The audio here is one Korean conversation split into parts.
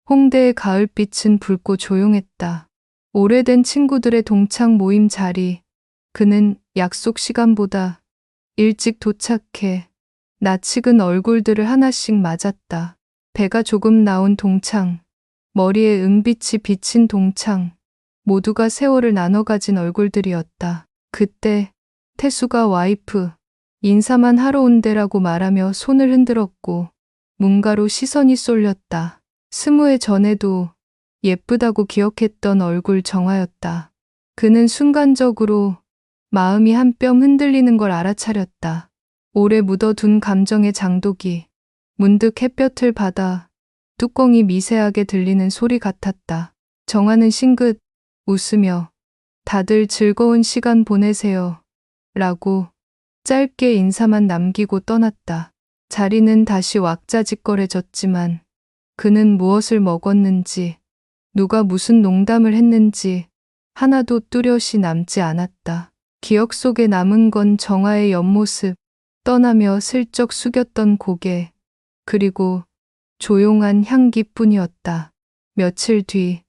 홍대의 가을빛은 붉고 조용했다. 오래된 친구들의 동창 모임 자리. 그는 약속 시간보다 일찍 도착해 낯익은 얼굴들을 하나씩 맞았다. 배가 조금 나온 동창, 머리에 은빛이 비친 동창, 모두가 세월을 나눠 가진 얼굴들이었다. 그때 태수가 와이프, 인사만 하러 온대라고 말하며 손을 흔들었고 문가로 시선이 쏠렸다. 20해 전에도 예쁘다고 기억했던 얼굴 정화였다. 그는 순간적으로 마음이 한 뼘 흔들리는 걸 알아차렸다. 오래 묻어둔 감정의 장독이 문득 햇볕을 받아 뚜껑이 미세하게 들리는 소리 같았다. 정화는 싱긋 웃으며 다들 즐거운 시간 보내세요 라고 짧게 인사만 남기고 떠났다. 자리는 다시 왁자지껄해졌지만 그는 무엇을 먹었는지, 누가 무슨 농담을 했는지 하나도 뚜렷이 남지 않았다. 기억 속에 남은 건 정화의 옆모습, 떠나며 슬쩍 숙였던 고개, 그리고 조용한 향기뿐이었다. 며칠 뒤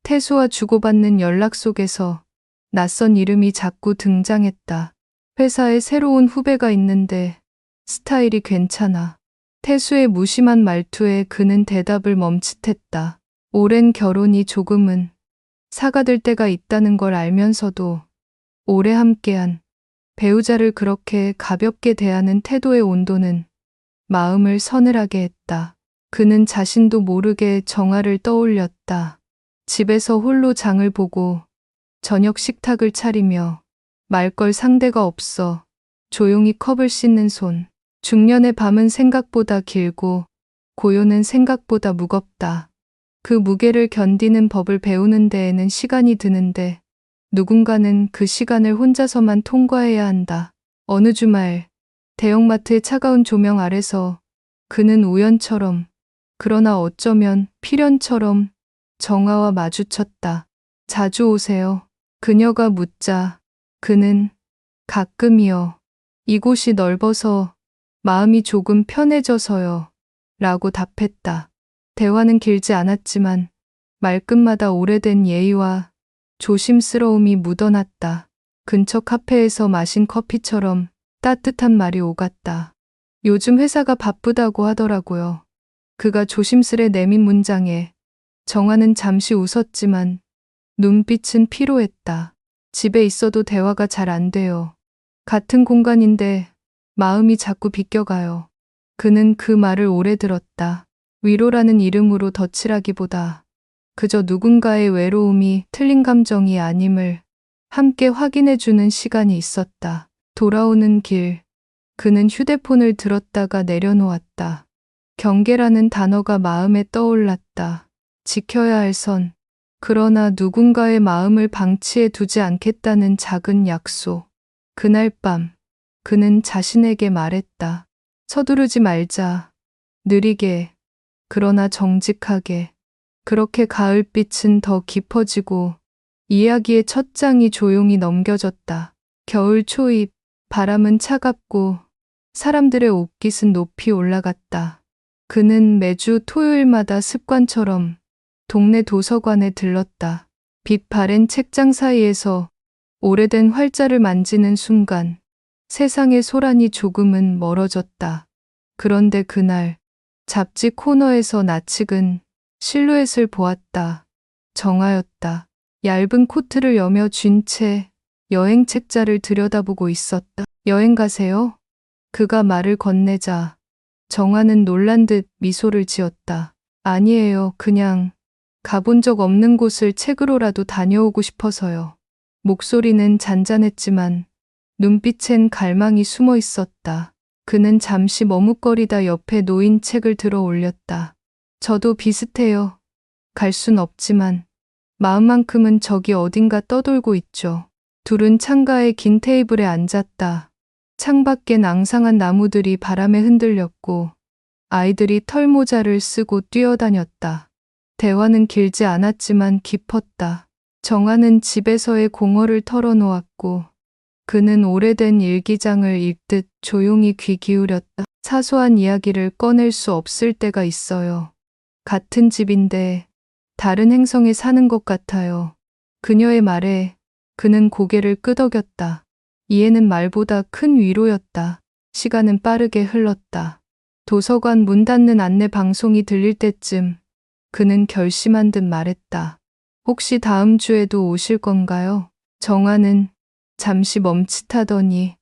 태수와 주고받는 연락 속에서 낯선 이름이 자꾸 등장했다. 회사에 새로운 후배가 있는데 스타일이 괜찮아. 태수의 무심한 말투에 그는 대답을 멈칫했다. 오랜 결혼이 조금은 사가될 때가 있다는 걸 알면서도 오래 함께한 배우자를 그렇게 가볍게 대하는 태도의 온도는 마음을 서늘하게 했다. 그는 자신도 모르게 정화를 떠올렸다. 집에서 홀로 장을 보고 저녁 식탁을 차리며 말 걸 상대가 없어 조용히 컵을 씻는 손. 중년의 밤은 생각보다 길고 고요는 생각보다 무겁다. 그 무게를 견디는 법을 배우는 데에는 시간이 드는데 누군가는 그 시간을 혼자서만 통과해야 한다. 어느 주말 대형마트의 차가운 조명 아래서 그는 우연처럼, 그러나 어쩌면 필연처럼 정화와 마주쳤다. 자주 오세요. 그녀가 묻자 그는 가끔이요. 이곳이 넓어서 마음이 조금 편해져서요. 라고 답했다. 대화는 길지 않았지만 말끝마다 오래된 예의와 조심스러움이 묻어났다. 근처 카페에서 마신 커피처럼 따뜻한 말이 오갔다. 요즘 회사가 바쁘다고 하더라고요. 그가 조심스레 내민 문장에 정화는 잠시 웃었지만 눈빛은 피로했다. 집에 있어도 대화가 잘 안 돼요. 같은 공간인데 마음이 자꾸 비껴가요. 그는 그 말을 오래 들었다. 위로라는 이름으로 덧칠하기보다 그저 누군가의 외로움이 틀린 감정이 아님을 함께 확인해주는 시간이 있었다. 돌아오는 길, 그는 휴대폰을 들었다가 내려놓았다. 경계라는 단어가 마음에 떠올랐다. 지켜야 할 선, 그러나 누군가의 마음을 방치해 두지 않겠다는 작은 약속. 그날 밤, 그는 자신에게 말했다. 서두르지 말자. 느리게, 그러나 정직하게. 그렇게 가을빛은 더 깊어지고 이야기의 첫 장이 조용히 넘겨졌다. 겨울 초입, 바람은 차갑고 사람들의 옷깃은 높이 올라갔다. 그는 매주 토요일마다 습관처럼 동네 도서관에 들렀다. 빛 바랜 책장 사이에서 오래된 활자를 만지는 순간 세상의 소란이 조금은 멀어졌다. 그런데 그날 잡지 코너에서 낯익은 실루엣을 보았다. 정화였다. 얇은 코트를 여며 쥔 채 여행 책자를 들여다보고 있었다. 여행 가세요? 그가 말을 건네자 정화는 놀란 듯 미소를 지었다. 아니에요. 그냥 가본 적 없는 곳을 책으로라도 다녀오고 싶어서요. 목소리는 잔잔했지만 눈빛엔 갈망이 숨어 있었다. 그는 잠시 머뭇거리다 옆에 놓인 책을 들어 올렸다. 저도 비슷해요. 갈 순 없지만 마음만큼은 저기 어딘가 떠돌고 있죠. 둘은 창가의 긴 테이블에 앉았다. 창밖엔 앙상한 나무들이 바람에 흔들렸고 아이들이 털모자를 쓰고 뛰어다녔다. 대화는 길지 않았지만 깊었다. 정화는 집에서의 공허를 털어놓았고 그는 오래된 일기장을 읽듯 조용히 귀 기울였다. 사소한 이야기를 꺼낼 수 없을 때가 있어요. 같은 집인데 다른 행성에 사는 것 같아요. 그녀의 말에 그는 고개를 끄덕였다. 이해는 말보다 큰 위로였다. 시간은 빠르게 흘렀다. 도서관 문 닫는 안내 방송이 들릴 때쯤 그는 결심한 듯 말했다. 혹시 다음 주에도 오실 건가요? 정화는 잠시 멈칫하더니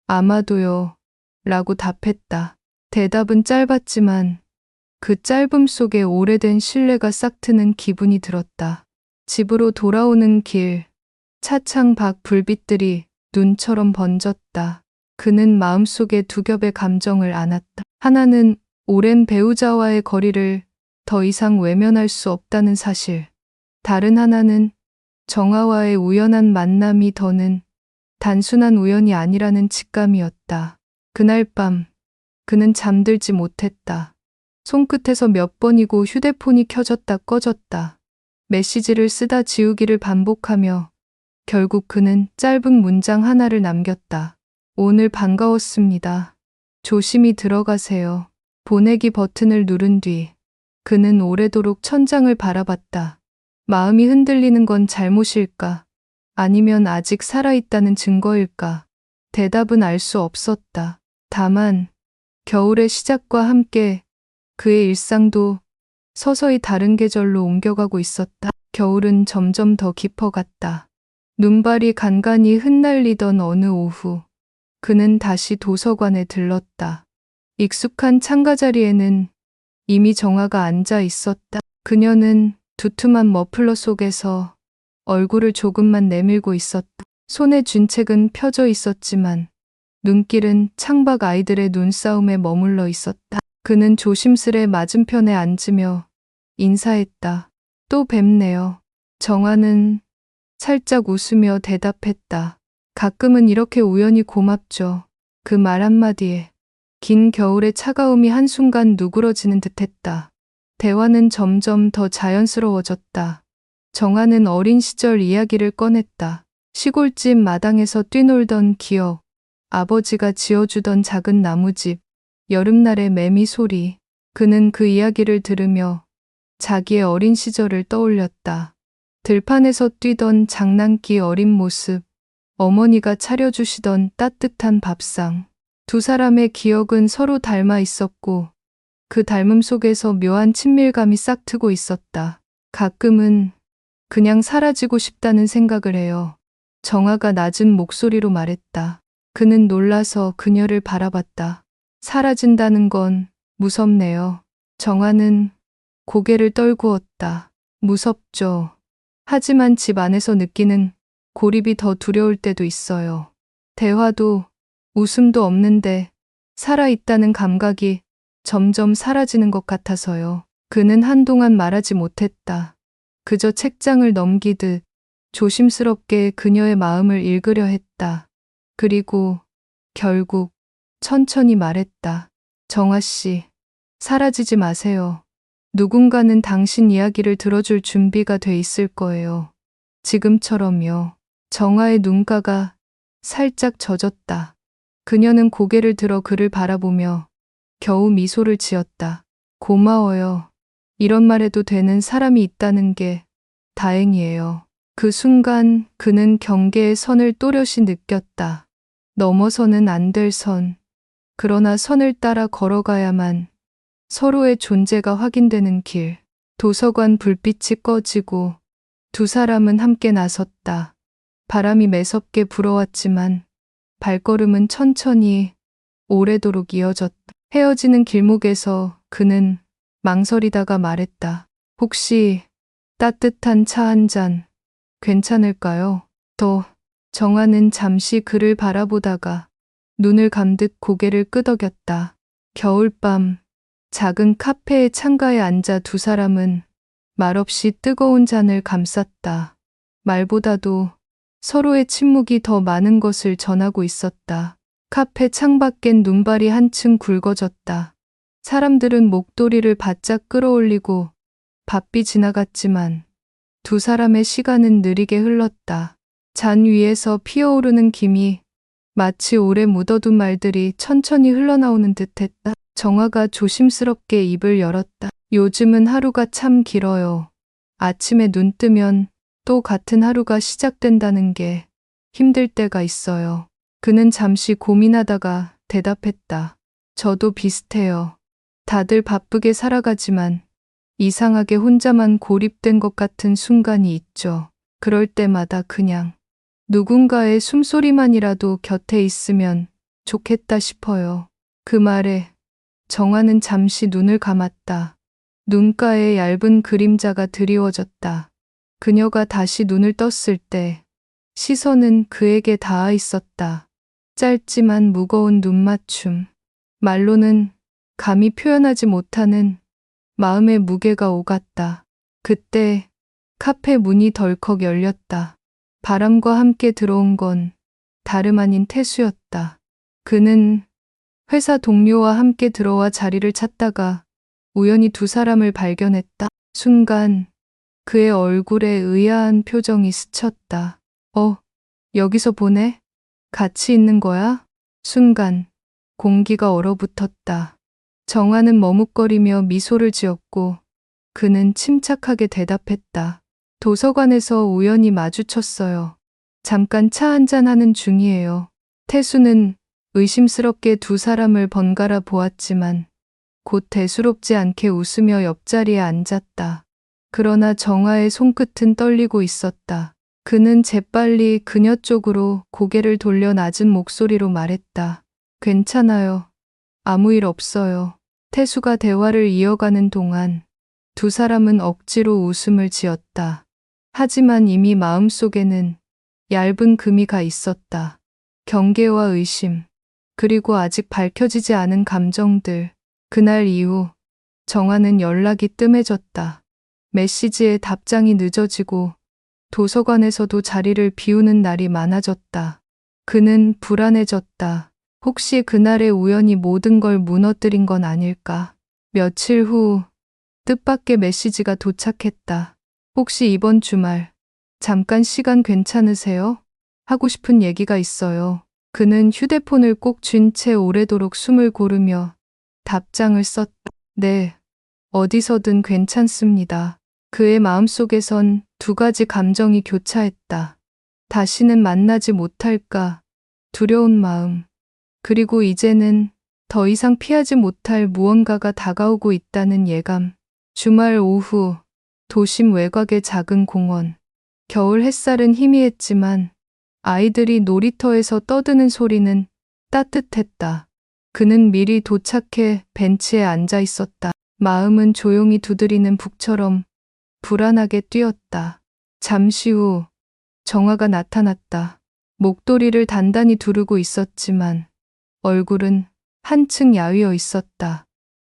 아마도요 라고 답했다. 대답은 짧았지만 그 짧음 속에 오래된 신뢰가 싹트는 기분이 들었다. 집으로 돌아오는 길, 차창 밖 불빛들이 눈처럼 번졌다. 그는 마음속에 두 겹의 감정을 안았다. 하나는 오랜 배우자와의 거리를 더 이상 외면할 수 없다는 사실. 다른 하나는 정아와의 우연한 만남이 더는 단순한 우연이 아니라는 직감이었다. 그날 밤 그는 잠들지 못했다. 손끝에서 몇 번이고 휴대폰이 켜졌다 꺼졌다. 메시지를 쓰다 지우기를 반복하며 결국 그는 짧은 문장 하나를 남겼다. 오늘 반가웠습니다. 조심히 들어가세요. 보내기 버튼을 누른 뒤 그는 오래도록 천장을 바라봤다. 마음이 흔들리는 건 잘못일까? 아니면 아직 살아있다는 증거일까? 대답은 알 수 없었다. 다만 겨울의 시작과 함께 그의 일상도 서서히 다른 계절로 옮겨가고 있었다. 겨울은 점점 더 깊어갔다. 눈발이 간간히 흩날리던 어느 오후, 그는 다시 도서관에 들렀다. 익숙한 창가자리에는 이미 정화가 앉아 있었다. 그녀는 두툼한 머플러 속에서 얼굴을 조금만 내밀고 있었다. 손에 쥔 책은 펴져 있었지만 눈길은 창밖 아이들의 눈싸움에 머물러 있었다. 그는 조심스레 맞은편에 앉으며 인사했다. 또 뵙네요. 정화는 살짝 웃으며 대답했다. 가끔은 이렇게 우연히 고맙죠. 그 말 한마디에 긴 겨울의 차가움이 한순간 누그러지는 듯했다. 대화는 점점 더 자연스러워졌다. 정화는 어린 시절 이야기를 꺼냈다. 시골집 마당에서 뛰놀던 기억, 아버지가 지어주던 작은 나무집, 여름날의 매미 소리. 그는 그 이야기를 들으며 자기의 어린 시절을 떠올렸다. 들판에서 뛰던 장난기 어린 모습, 어머니가 차려주시던 따뜻한 밥상. 두 사람의 기억은 서로 닮아 있었고 그 닮음 속에서 묘한 친밀감이 싹트고 있었다. 가끔은 그냥 사라지고 싶다는 생각을 해요. 정화가 낮은 목소리로 말했다. 그는 놀라서 그녀를 바라봤다. 사라진다는 건 무섭네요. 정화는 고개를 떨구었다. 무섭죠. 하지만 집 안에서 느끼는 고립이 더 두려울 때도 있어요. 대화도 웃음도 없는데 살아있다는 감각이 점점 사라지는 것 같아서요. 그는 한동안 말하지 못했다. 그저 책장을 넘기듯 조심스럽게 그녀의 마음을 읽으려 했다. 그리고 결국 천천히 말했다. 정화 씨, 사라지지 마세요. 누군가는 당신 이야기를 들어줄 준비가 돼 있을 거예요. 지금처럼요. 정화의 눈가가 살짝 젖었다. 그녀는 고개를 들어 그를 바라보며 겨우 미소를 지었다. 고마워요. 이런 말해도 되는 사람이 있다는 게 다행이에요. 그 순간 그는 경계의 선을 또렷이 느꼈다. 넘어서는 안 될 선. 그러나 선을 따라 걸어가야만 서로의 존재가 확인되는 길. 도서관 불빛이 꺼지고 두 사람은 함께 나섰다. 바람이 매섭게 불어왔지만 발걸음은 천천히 오래도록 이어졌다. 헤어지는 길목에서 그는 망설이다가 말했다. 혹시 따뜻한 차 한 잔 괜찮을까요? 정화는 잠시 그를 바라보다가 눈을 감듯 고개를 끄덕였다. 겨울밤 작은 카페의 창가에 앉아 두 사람은 말없이 뜨거운 잔을 감쌌다. 말보다도 서로의 침묵이 더 많은 것을 전하고 있었다. 카페 창밖엔 눈발이 한층 굵어졌다. 사람들은 목도리를 바짝 끌어올리고 바삐 지나갔지만 두 사람의 시간은 느리게 흘렀다. 잔 위에서 피어오르는 김이 마치 오래 묻어둔 말들이 천천히 흘러나오는 듯했다. 정화가 조심스럽게 입을 열었다. 요즘은 하루가 참 길어요. 아침에 눈 뜨면 또 같은 하루가 시작된다는 게 힘들 때가 있어요. 그는 잠시 고민하다가 대답했다. 저도 비슷해요. 다들 바쁘게 살아가지만 이상하게 혼자만 고립된 것 같은 순간이 있죠. 그럴 때마다 그냥 누군가의 숨소리만이라도 곁에 있으면 좋겠다 싶어요. 그 말에 정화는 잠시 눈을 감았다. 눈가에 얇은 그림자가 드리워졌다. 그녀가 다시 눈을 떴을 때 시선은 그에게 닿아 있었다. 짧지만 무거운 눈맞춤. 말로는 감히 표현하지 못하는 마음의 무게가 오갔다. 그때 카페 문이 덜컥 열렸다. 바람과 함께 들어온 건 다름 아닌 태수였다. 그는 회사 동료와 함께 들어와 자리를 찾다가 우연히 두 사람을 발견했다. 순간 그의 얼굴에 의아한 표정이 스쳤다. 여기서 보네? 같이 있는 거야? 순간 공기가 얼어붙었다. 정화는 머뭇거리며 미소를 지었고 그는 침착하게 대답했다. 도서관에서 우연히 마주쳤어요. 잠깐 차 한잔 하는 중이에요. 태수는 의심스럽게 두 사람을 번갈아 보았지만 곧 대수롭지 않게 웃으며 옆자리에 앉았다. 그러나 정화의 손끝은 떨리고 있었다. 그는 재빨리 그녀 쪽으로 고개를 돌려 낮은 목소리로 말했다. 괜찮아요. 아무 일 없어요. 태수가 대화를 이어가는 동안 두 사람은 억지로 웃음을 지었다. 하지만 이미 마음속에는 얇은 금이 가 있었다. 경계와 의심, 그리고 아직 밝혀지지 않은 감정들. 그날 이후 정화는 연락이 뜸해졌다. 메시지에 답장이 늦어지고 도서관에서도 자리를 비우는 날이 많아졌다. 그는 불안해졌다. 혹시 그날의 우연이 모든 걸 무너뜨린 건 아닐까? 며칠 후 뜻밖의 메시지가 도착했다. 혹시 이번 주말 잠깐 시간 괜찮으세요? 하고 싶은 얘기가 있어요. 그는 휴대폰을 꼭 쥔 채 오래도록 숨을 고르며 답장을 썼다. 네, 어디서든 괜찮습니다. 그의 마음속에선 두 가지 감정이 교차했다. 다시는 만나지 못할까 두려운 마음, 그리고 이제는 더 이상 피하지 못할 무언가가 다가오고 있다는 예감. 주말 오후 도심 외곽의 작은 공원. 겨울 햇살은 희미했지만 아이들이 놀이터에서 떠드는 소리는 따뜻했다. 그는 미리 도착해 벤치에 앉아 있었다. 마음은 조용히 두드리는 북처럼 불안하게 뛰었다. 잠시 후 정화가 나타났다. 목도리를 단단히 두르고 있었지만 얼굴은 한층 야위어 있었다.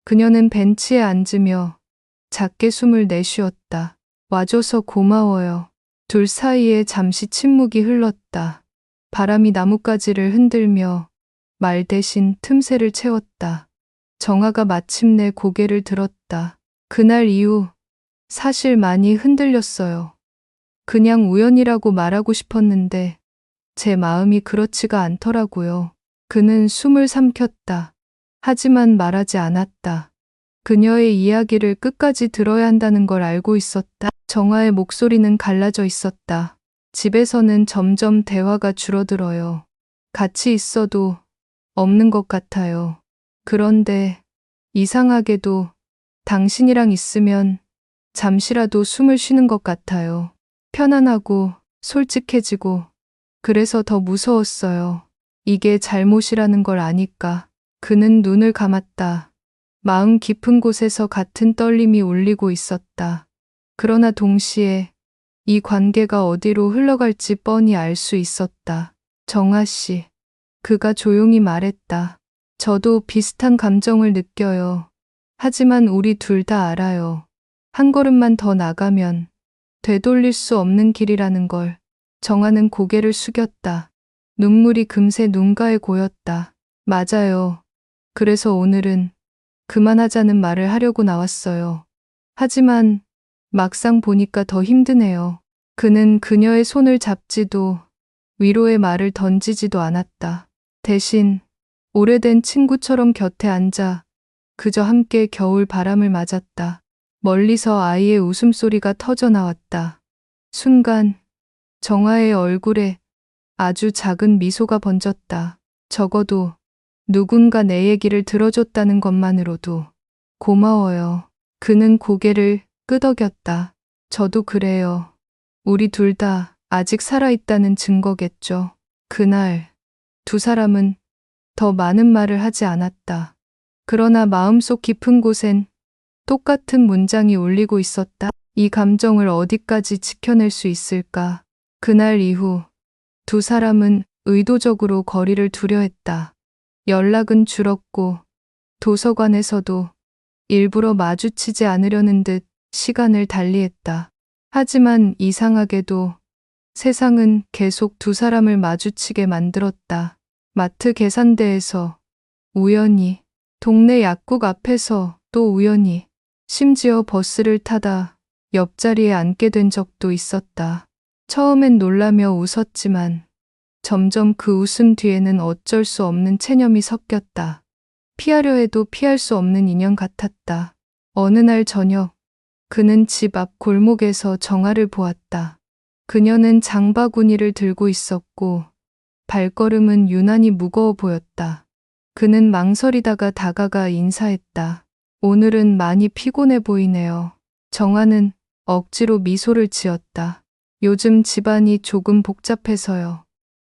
그녀는 벤치에 앉으며 작게 숨을 내쉬었다. 와줘서 고마워요. 둘 사이에 잠시 침묵이 흘렀다. 바람이 나뭇가지를 흔들며 말 대신 틈새를 채웠다. 정화가 마침내 고개를 들었다. 그날 이후 사실 많이 흔들렸어요. 그냥 우연이라고 말하고 싶었는데 제 마음이 그렇지가 않더라고요. 그는 숨을 삼켰다. 하지만 말하지 않았다. 그녀의 이야기를 끝까지 들어야 한다는 걸 알고 있었다. 정화의 목소리는 갈라져 있었다. 집에서는 점점 대화가 줄어들어요. 같이 있어도 없는 것 같아요. 그런데 이상하게도 당신이랑 있으면 잠시라도 숨을 쉬는 것 같아요. 편안하고 솔직해지고 그래서 더 무서웠어요. 이게 잘못이라는 걸 아니까. 그는 눈을 감았다. 마음 깊은 곳에서 같은 떨림이 울리고 있었다. 그러나 동시에 이 관계가 어디로 흘러갈지 뻔히 알 수 있었다. 정아 씨, 그가 조용히 말했다. 저도 비슷한 감정을 느껴요. 하지만 우리 둘 다 알아요. 한 걸음만 더 나가면 되돌릴 수 없는 길이라는 걸. 정아는 고개를 숙였다. 눈물이 금세 눈가에 고였다. 맞아요. 그래서 오늘은 그만하자는 말을 하려고 나왔어요. 하지만 막상 보니까 더 힘드네요. 그는 그녀의 손을 잡지도 위로의 말을 던지지도 않았다. 대신 오래된 친구처럼 곁에 앉아 그저 함께 겨울 바람을 맞았다. 멀리서 아이의 웃음소리가 터져 나왔다. 순간 정아의 얼굴에 아주 작은 미소가 번졌다. 적어도 누군가 내 얘기를 들어줬다는 것만으로도 고마워요. 그는 고개를 끄덕였다. 저도 그래요. 우리 둘 다 아직 살아있다는 증거겠죠. 그날 두 사람은 더 많은 말을 하지 않았다. 그러나 마음속 깊은 곳엔 똑같은 문장이 울리고 있었다. 이 감정을 어디까지 지켜낼 수 있을까? 그날 이후 두 사람은 의도적으로 거리를 두려 했다. 연락은 줄었고 도서관에서도 일부러 마주치지 않으려는 듯 시간을 달리했다. 하지만 이상하게도 세상은 계속 두 사람을 마주치게 만들었다. 마트 계산대에서 우연히, 동네 약국 앞에서 또 우연히, 심지어 버스를 타다 옆자리에 앉게 된 적도 있었다. 처음엔 놀라며 웃었지만 점점 그 웃음 뒤에는 어쩔 수 없는 체념이 섞였다. 피하려 해도 피할 수 없는 인연 같았다. 어느 날 저녁, 그는 집 앞 골목에서 정아를 보았다. 그녀는 장바구니를 들고 있었고 발걸음은 유난히 무거워 보였다. 그는 망설이다가 다가가 인사했다. 오늘은 많이 피곤해 보이네요. 정아는 억지로 미소를 지었다. 요즘 집안이 조금 복잡해서요.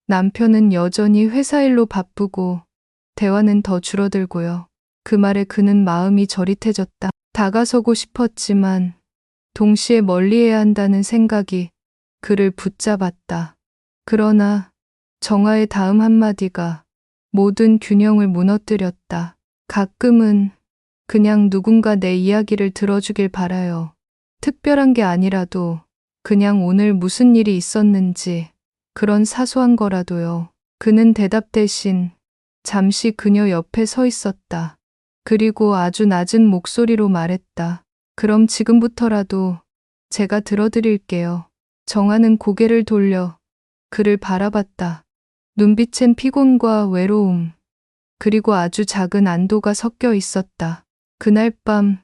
남편은 여전히 회사 일로 바쁘고 대화는 더 줄어들고요. 그 말에 그는 마음이 저릿해졌다. 다가서고 싶었지만 동시에 멀리해야 한다는 생각이 그를 붙잡았다. 그러나 정아의 다음 한마디가 모든 균형을 무너뜨렸다. 가끔은 그냥 누군가 내 이야기를 들어주길 바라요. 특별한 게 아니라도 그냥 오늘 무슨 일이 있었는지 그런 사소한 거라도요. 그는 대답 대신 잠시 그녀 옆에 서 있었다. 그리고 아주 낮은 목소리로 말했다. 그럼 지금부터라도 제가 들어드릴게요. 정아는 고개를 돌려 그를 바라봤다. 눈빛엔 피곤과 외로움, 그리고 아주 작은 안도가 섞여 있었다. 그날 밤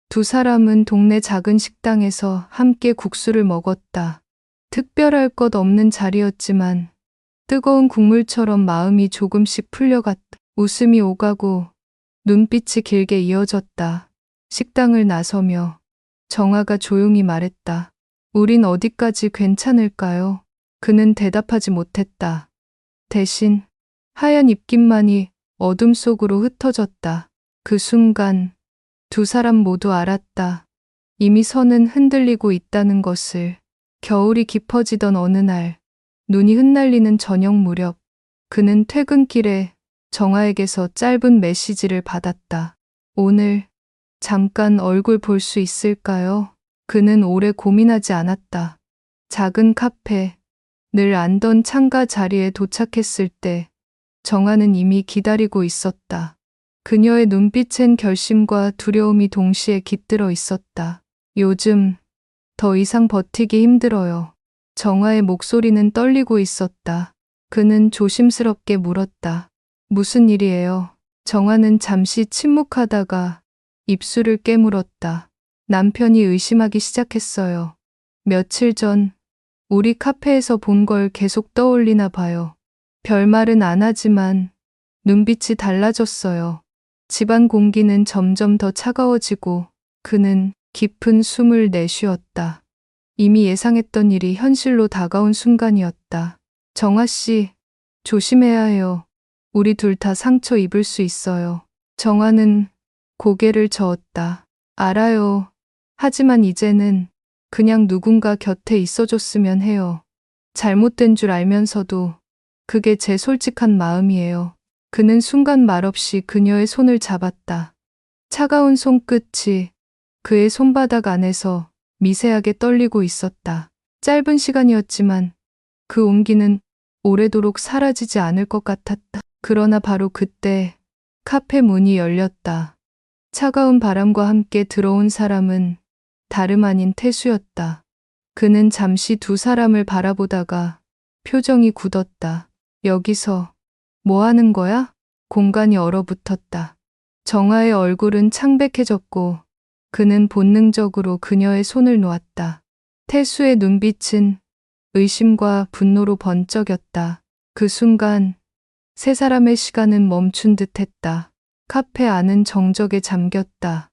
두 사람은 동네 작은 식당에서 함께 국수를 먹었다. 특별할 것 없는 자리였지만 뜨거운 국물처럼 마음이 조금씩 풀려갔다. 웃음이 오가고 눈빛이 길게 이어졌다. 식당을 나서며 정아가 조용히 말했다. 우린 어디까지 괜찮을까요? 그는 대답하지 못했다. 대신 하얀 입김만이 어둠 속으로 흩어졌다. 그 순간 두 사람 모두 알았다. 이미 선은 흔들리고 있다는 것을. 겨울이 깊어지던 어느 날, 눈이 흩날리는 저녁 무렵, 그는 퇴근길에 정아에게서 짧은 메시지를 받았다. 오늘 잠깐 얼굴 볼 수 있을까요? 그는 오래 고민하지 않았다. 작은 카페, 늘 앉던 창가 자리에 도착했을 때 정아는 이미 기다리고 있었다. 그녀의 눈빛엔 결심과 두려움이 동시에 깃들어 있었다. 요즘 더 이상 버티기 힘들어요. 정아의 목소리는 떨리고 있었다. 그는 조심스럽게 물었다. 무슨 일이에요? 정아는 잠시 침묵하다가 입술을 깨물었다. 남편이 의심하기 시작했어요. 며칠 전 우리 카페에서 본 걸 계속 떠올리나 봐요. 별말은 안 하지만 눈빛이 달라졌어요. 집안 공기는 점점 더 차가워지고 그는 깊은 숨을 내쉬었다. 이미 예상했던 일이 현실로 다가온 순간이었다. 정아 씨, 조심해야 해요. 우리 둘 다 상처 입을 수 있어요. 정아는 고개를 저었다. 알아요. 하지만 이제는 그냥 누군가 곁에 있어줬으면 해요. 잘못된 줄 알면서도 그게 제 솔직한 마음이에요. 그는 순간 말없이 그녀의 손을 잡았다. 차가운 손끝이 그의 손바닥 안에서 미세하게 떨리고 있었다. 짧은 시간이었지만 그 온기는 오래도록 사라지지 않을 것 같았다. 그러나 바로 그때 카페 문이 열렸다. 차가운 바람과 함께 들어온 사람은 다름 아닌 태수였다. 그는 잠시 두 사람을 바라보다가 표정이 굳었다. 여기서 뭐 하는 거야? 공간이 얼어붙었다. 정아의 얼굴은 창백해졌고 그는 본능적으로 그녀의 손을 놓았다. 태수의 눈빛은 의심과 분노로 번쩍였다. 그 순간 세 사람의 시간은 멈춘 듯 했다. 카페 안은 정적에 잠겼다.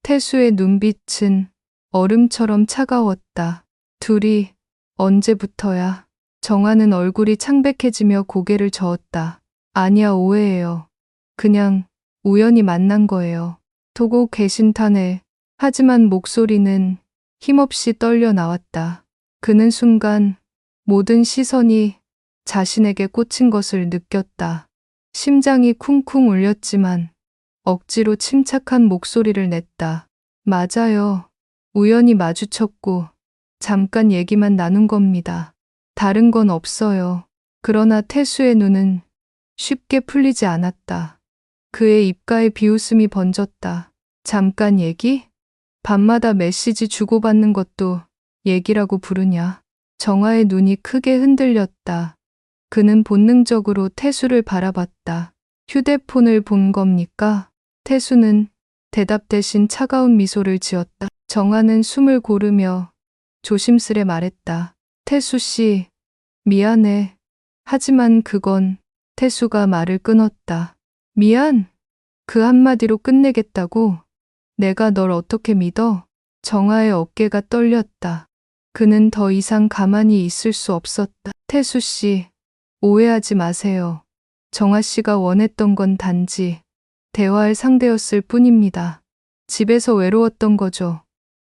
태수의 눈빛은 얼음처럼 차가웠다. 둘이 언제부터야? 정화는 얼굴이 창백해지며 고개를 저었다. 아니야, 오해예요. 그냥 우연히 만난 거예요. 도고 계신다네. 하지만 목소리는 힘없이 떨려 나왔다. 그는 순간 모든 시선이 자신에게 꽂힌 것을 느꼈다. 심장이 쿵쿵 울렸지만 억지로 침착한 목소리를 냈다. 맞아요. 우연히 마주쳤고 잠깐 얘기만 나눈 겁니다. 다른 건 없어요. 그러나 태수의 눈은 쉽게 풀리지 않았다. 그의 입가에 비웃음이 번졌다. 잠깐 얘기? 밤마다 메시지 주고받는 것도 얘기라고 부르냐? 정화의 눈이 크게 흔들렸다. 그는 본능적으로 태수를 바라봤다. 휴대폰을 본 겁니까? 태수는 대답 대신 차가운 미소를 지었다. 정화는 숨을 고르며 조심스레 말했다. 태수 씨, 미안해. 하지만 그건 태수가 말을 끊었다. 미안? 그 한마디로 끝내겠다고? 내가 널 어떻게 믿어? 정화의 어깨가 떨렸다. 그는 더 이상 가만히 있을 수 없었다. 태수 씨, 오해하지 마세요. 정화 씨가 원했던 건 단지 대화할 상대였을 뿐입니다. 집에서 외로웠던 거죠.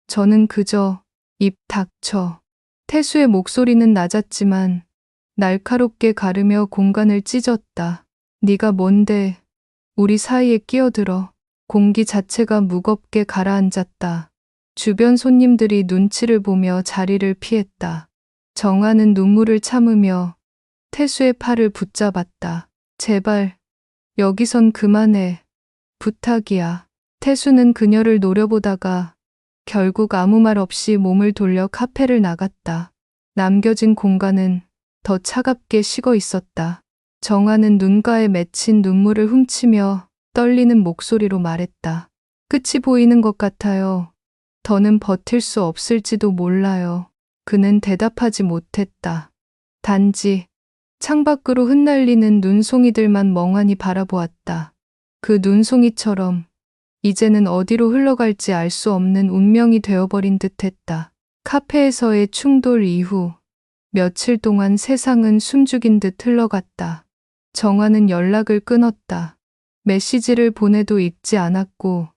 저는 그저 입 닥쳐. 태수의 목소리는 낮았지만 날카롭게 가르며 공간을 찢었다. 네가 뭔데 우리 사이에 끼어들어. 공기 자체가 무겁게 가라앉았다. 주변 손님들이 눈치를 보며 자리를 피했다. 정화는 눈물을 참으며 태수의 팔을 붙잡았다. 제발, 여기선 그만해. 부탁이야. 태수는 그녀를 노려보다가 결국 아무 말 없이 몸을 돌려 카페를 나갔다. 남겨진 공간은 더 차갑게 식어 있었다. 정화는 눈가에 맺힌 눈물을 훔치며 떨리는 목소리로 말했다. 끝이 보이는 것 같아요. 더는 버틸 수 없을지도 몰라요. 그는 대답하지 못했다. 단지 창밖으로 흩날리는 눈송이들만 멍하니 바라보았다. 그 눈송이처럼 이제는 어디로 흘러갈지 알 수 없는 운명이 되어버린 듯했다. 카페에서의 충돌 이후 며칠 동안 세상은 숨죽인 듯 흘러갔다. 정화는 연락을 끊었다. 메시지를 보내도 읽지 않았고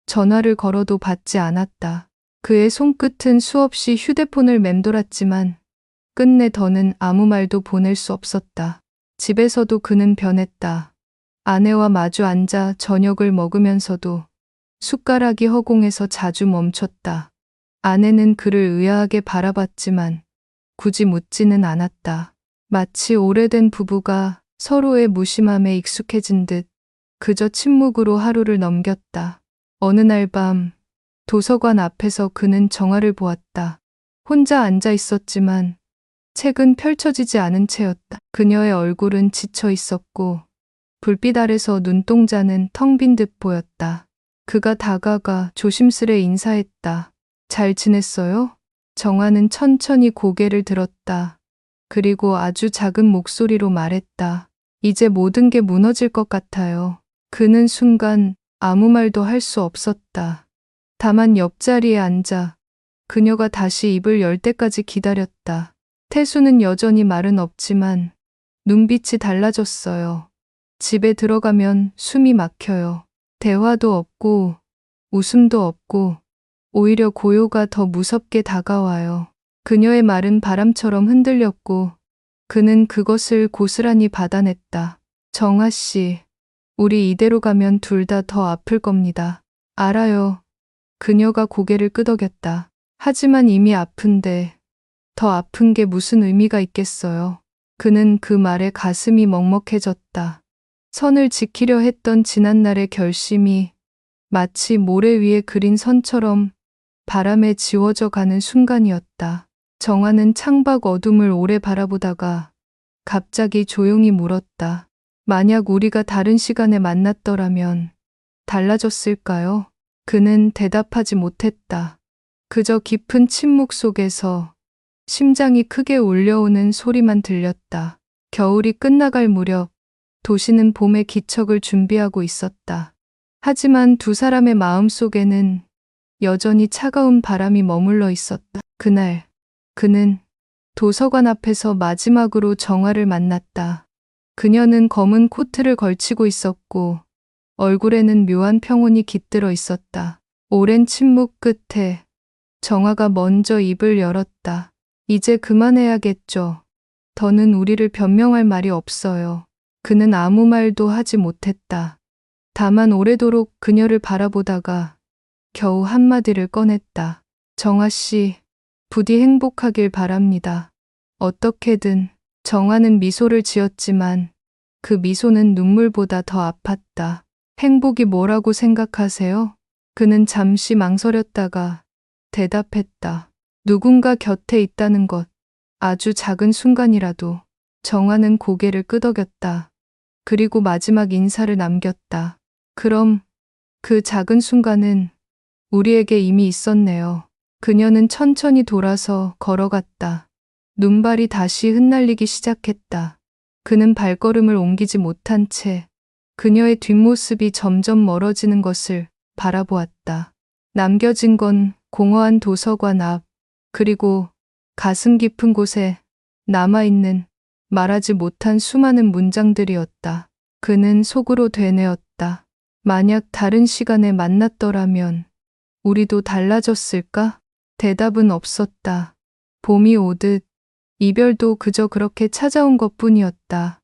전화를 걸어도 받지 않았다. 그의 손끝은 수없이 휴대폰을 맴돌았지만 끝내 더는 아무 말도 보낼 수 없었다. 집에서도 그는 변했다. 아내와 마주 앉아 저녁을 먹으면서도 숟가락이 허공에서 자주 멈췄다. 아내는 그를 의아하게 바라봤지만 굳이 묻지는 않았다. 마치 오래된 부부가 서로의 무심함에 익숙해진 듯 그저 침묵으로 하루를 넘겼다. 어느 날 밤 도서관 앞에서 그는 정화를 보았다. 혼자 앉아 있었지만 책은 펼쳐지지 않은 채였다. 그녀의 얼굴은 지쳐 있었고 불빛 아래서 눈동자는 텅 빈 듯 보였다. 그가 다가가 조심스레 인사했다. 잘 지냈어요? 정화는 천천히 고개를 들었다. 그리고 아주 작은 목소리로 말했다. 이제 모든 게 무너질 것 같아요. 그는 순간 아무 말도 할 수 없었다. 다만 옆자리에 앉아 그녀가 다시 입을 열 때까지 기다렸다. 태수는 여전히 말은 없지만 눈빛이 달라졌어요. 집에 들어가면 숨이 막혀요. 대화도 없고 웃음도 없고 오히려 고요가 더 무섭게 다가와요. 그녀의 말은 바람처럼 흔들렸고 그는 그것을 고스란히 받아냈다. 정화 씨, 우리 이대로 가면 둘 다 더 아플 겁니다. 알아요. 그녀가 고개를 끄덕였다. 하지만 이미 아픈데 더 아픈 게 무슨 의미가 있겠어요. 그는 그 말에 가슴이 먹먹해졌다. 선을 지키려 했던 지난날의 결심이 마치 모래 위에 그린 선처럼 바람에 지워져 가는 순간이었다. 정화는 창밖 어둠을 오래 바라보다가 갑자기 조용히 물었다. 만약 우리가 다른 시간에 만났더라면 달라졌을까요? 그는 대답하지 못했다. 그저 깊은 침묵 속에서 심장이 크게 울려오는 소리만 들렸다. 겨울이 끝나갈 무렵 도시는 봄의 기척을 준비하고 있었다. 하지만 두 사람의 마음 속에는 여전히 차가운 바람이 머물러 있었다. 그날 그는 도서관 앞에서 마지막으로 정화를 만났다. 그녀는 검은 코트를 걸치고 있었고 얼굴에는 묘한 평온이 깃들어 있었다. 오랜 침묵 끝에 정화가 먼저 입을 열었다. 이제 그만해야겠죠. 더는 우리를 변명할 말이 없어요. 그는 아무 말도 하지 못했다. 다만 오래도록 그녀를 바라보다가 겨우 한마디를 꺼냈다. 정화 씨, 부디 행복하길 바랍니다. 어떻게든. 정화는 미소를 지었지만 그 미소는 눈물보다 더 아팠다. 행복이 뭐라고 생각하세요? 그는 잠시 망설였다가 대답했다. 누군가 곁에 있다는 것. 아주 작은 순간이라도. 정화는 고개를 끄덕였다. 그리고 마지막 인사를 남겼다. 그럼 그 작은 순간은 우리에게 이미 있었네요. 그녀는 천천히 돌아서 걸어갔다. 눈발이 다시 흩날리기 시작했다. 그는 발걸음을 옮기지 못한 채 그녀의 뒷모습이 점점 멀어지는 것을 바라보았다. 남겨진 건 공허한 도서관 앞, 그리고 가슴 깊은 곳에 남아있는 말하지 못한 수많은 문장들이었다. 그는 속으로 되뇌었다. 만약 다른 시간에 만났더라면 우리도 달라졌을까? 대답은 없었다. 봄이 오듯 이별도 그저 그렇게 찾아온 것뿐이었다.